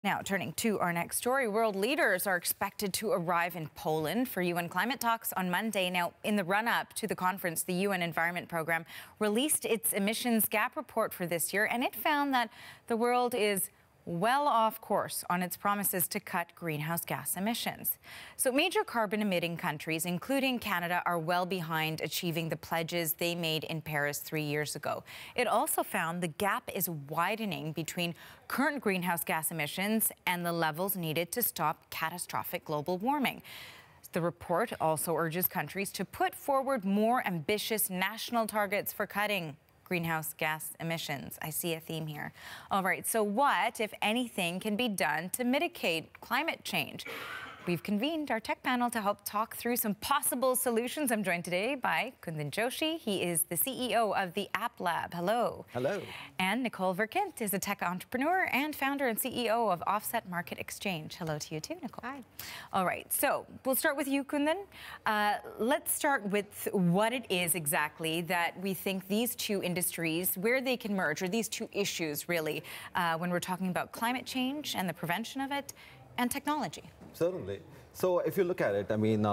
Now, turning to our next story, world leaders are expected to arrive in Poland for UN climate talks on Monday. Now, in the run-up to the conference, the UN Environment Programme released its emissions gap report for this year, and it found that the world is well off course on its promises to cut greenhouse gas emissions. So major carbon-emitting countries, including Canada, are well behind achieving the pledges they made in Paris 3 years ago. It also found the gap is widening between current greenhouse gas emissions and the levels needed to stop catastrophic global warming. The report also urges countries to put forward more ambitious national targets for cutting greenhouse gas emissions. I see a theme here. All right, so what, if anything, can be done to mitigate climate change? We've convened our tech panel to help talk through some possible solutions. I'm joined today by Kundan Joshi. He is the CEO of the App Lab. Hello. Hello. And Nicole Verkint is a tech entrepreneur and founder and CEO of Offset Market Exchange. Hello to you too, Nicole. Hi. All right, so we'll start with you, Kundan. Let's start with what it is exactly that we think these two industries, where they can merge, or these two issues really, when we're talking about climate change and the prevention of it, and technology. Certainly. So if you look at it, I mean,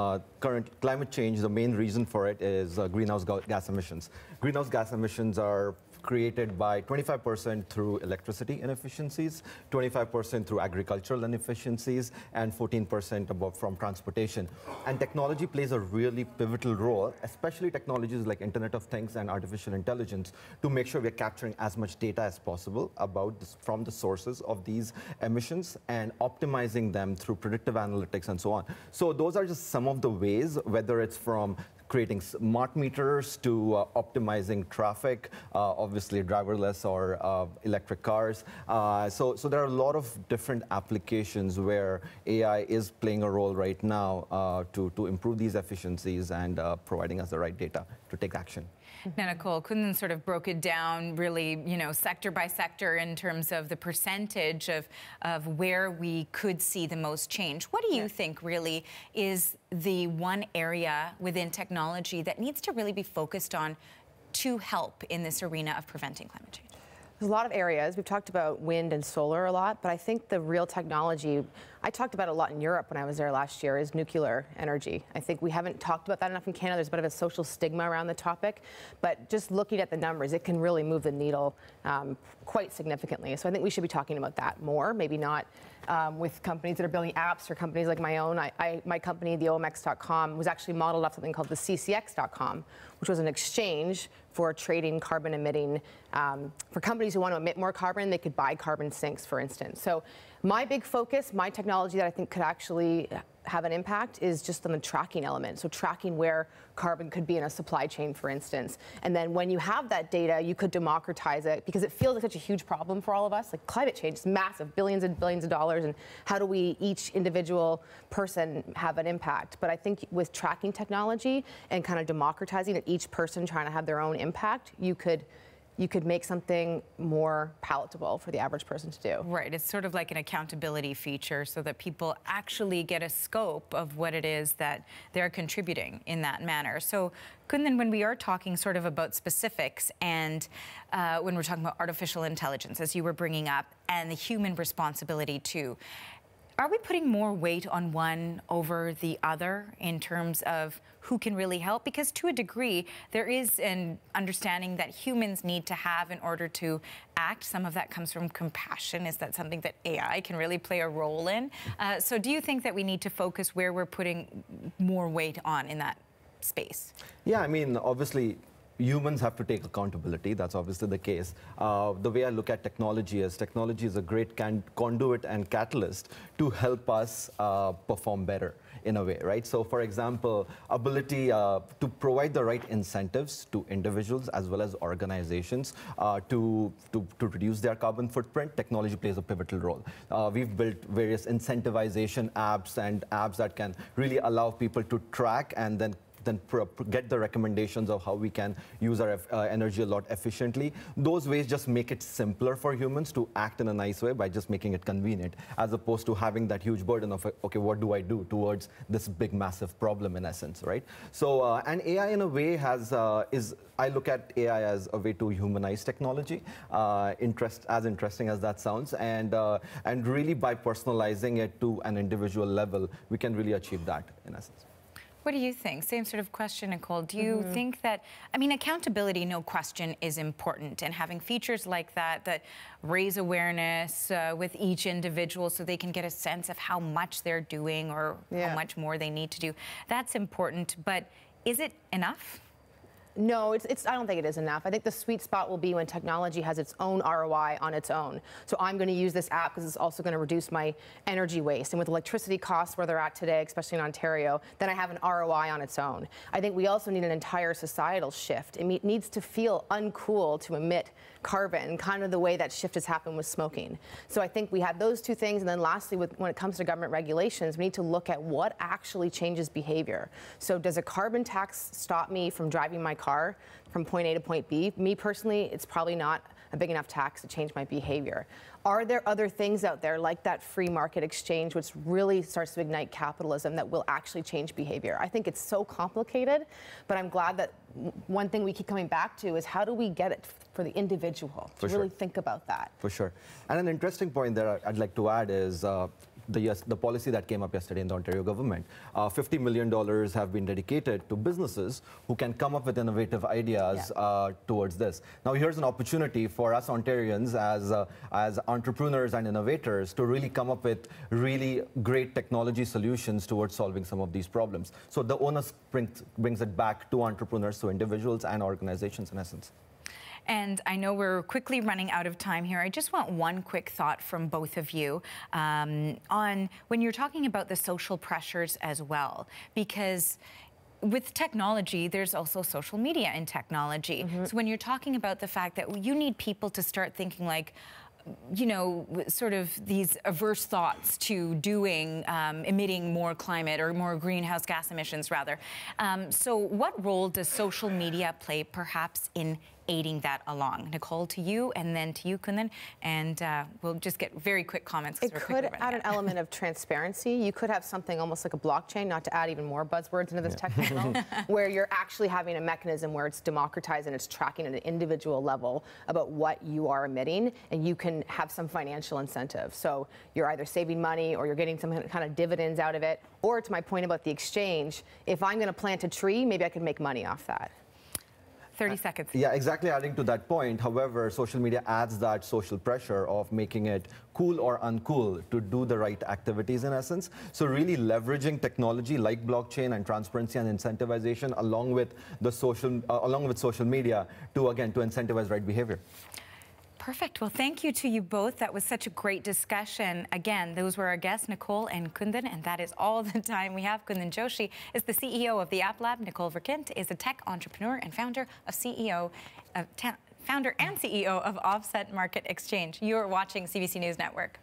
current climate change, the main reason for it is greenhouse gas emissions. Greenhouse gas emissions are created by 25% through electricity inefficiencies, 25% through agricultural inefficiencies, and 14% from transportation. And technology plays a really pivotal role, especially technologies like Internet of Things and artificial intelligence, to make sure we're capturing as much data as possible about from the sources of these emissions and optimizing them through predictive analytics and so on. So those are just some of the ways, whether it's from creating smart meters to optimizing traffic, obviously driverless or electric cars. So there are a lot of different applications where AI is playing a role right now to improve these efficiencies and providing us the right data to take action. Now, Nicole, Kundan sort of broke it down really, sector by sector in terms of the percentage of where we could see the most change. What do you think really is the one area within technology that needs to really be focused on to help in this arena of preventing climate change? There's a lot of areas. We've talked about wind and solar a lot, but I think the real technology, I talked about a lot in Europe when I was there last year, is nuclear energy. I think we haven't talked about that enough in Canada. There's a bit of a social stigma around the topic, but just looking at the numbers, it can really move the needle quite significantly. So I think we should be talking about that more, maybe not with companies that are building apps or companies like my own. My company, the OMX.com, was actually modeled off something called the CCX.com, which was an exchange for trading carbon emitting, for companies who want to emit more carbon, they could buy carbon sinks, for instance. So my big focus, my technology that I think could actually have an impact is just on the tracking element. So tracking where carbon could be in a supply chain, for instance. And then when you have that data, you could democratize it because it feels like such a huge problem for all of us. Like climate change is massive, billions and billions of dollars. And how do we, each individual person, have an impact? But I think with tracking technology and kind of democratizing it, each person trying to have their own impact, you could make something more palatable for the average person to do. Right. It's sort of like an accountability feature so that people actually get a scope of what it is that they're contributing in that manner. So, Kundan, when we are talking sort of about specifics and when we're talking about artificial intelligence, as you were bringing up, and the human responsibility too, are we putting more weight on one over the other in terms of who can really help? Because to a degree, there is an understanding that humans need to have in order to act. Some of that comes from compassion. Is that something that AI can really play a role in? So do you think that we need to focus where we're putting more weight on in that space? Yeah, I mean, obviously, humans have to take accountability. That's obviously the case. The way I look at technology is a great conduit and catalyst to help us perform better in a way, right? So for example, ability to provide the right incentives to individuals as well as organizations to reduce their carbon footprint, technology plays a pivotal role. We've built various incentivization apps and apps that can really allow people to track and then then get the recommendations of how we can use our energy a lot efficiently. Those ways just make it simpler for humans to act in a nice way by just making it convenient, as opposed to having that huge burden of, okay, what do I do towards this big, massive problem in essence, right? So, and AI in a way I look at AI as a way to humanize technology, as interesting as that sounds, and really by personalizing it to an individual level, we can really achieve that in essence. What do you think? Same sort of question, Nicole. Do you think that, I mean, accountability, no question, is important, and having features like that raise awareness with each individual so they can get a sense of how much they're doing or how much more they need to do, that's important. But is it enough? No, I don't think it is enough. I think the sweet spot will be when technology has its own ROI on its own. So I'm going to use this app because it's also going to reduce my energy waste. And with electricity costs where they're at today, especially in Ontario, then I have an ROI on its own. I think we also need an entire societal shift. It needs to feel uncool to emit carbon, kind of the way that shift has happened with smoking. So I think we have those two things. And then lastly, when it comes to government regulations, we need to look at what actually changes behavior. So does a carbon tax stop me from driving my car from point A to point B? Me personally, it's probably not a big enough tax to change my behavior. Are there other things out there like that free market exchange, which really starts to ignite capitalism, that will actually change behavior? I think it's so complicated, but I'm glad that one thing we keep coming back to is how do we get it for the individual to really think about that? For sure. And an interesting point that I'd like to add is the policy that came up yesterday in the Ontario government. $50 million have been dedicated to businesses who can come up with innovative ideas towards this. Now, here's an opportunity for us Ontarians as entrepreneurs and innovators to really come up with really great technology solutions towards solving some of these problems. So the onus brings it back to entrepreneurs, to individuals and organizations in essence. And I know we're quickly running out of time here. I just want one quick thought from both of you on when you're talking about the social pressures as well, because with technology, there's also social media in technology. So when you're talking about the fact that you need people to start thinking like, you know, sort of these averse thoughts to doing, emitting more climate or more greenhouse gas emissions, rather. So what role does social media play perhaps in aiding that along? Nicole, to you, and then to you, Kundan, and we'll just get very quick comments. It could add an element of transparency. You could have something almost like a blockchain, not to add even more buzzwords into this technical, where you're actually having a mechanism where it's democratized and it's tracking at an individual level about what you are emitting, and you can have some financial incentive. So you're either saving money or you're getting some kind of dividends out of it, or to my point about the exchange, if I'm going to plant a tree, maybe I can make money off that. 30 seconds. Yeah, exactly. Adding to that point, however, social media adds that social pressure of making it cool or uncool to do the right activities in essence. So really leveraging technology like blockchain and transparency and incentivization along with social media to incentivize right behavior. Perfect. Well, thank you to you both. That was such a great discussion. Again, those were our guests, Nicole and Kundan, and that is all the time we have. Kundan Joshi is the CEO of the App Lab. Nicole Verkint is a tech entrepreneur and founder and CEO of Offset Market Exchange. You're watching CBC News Network.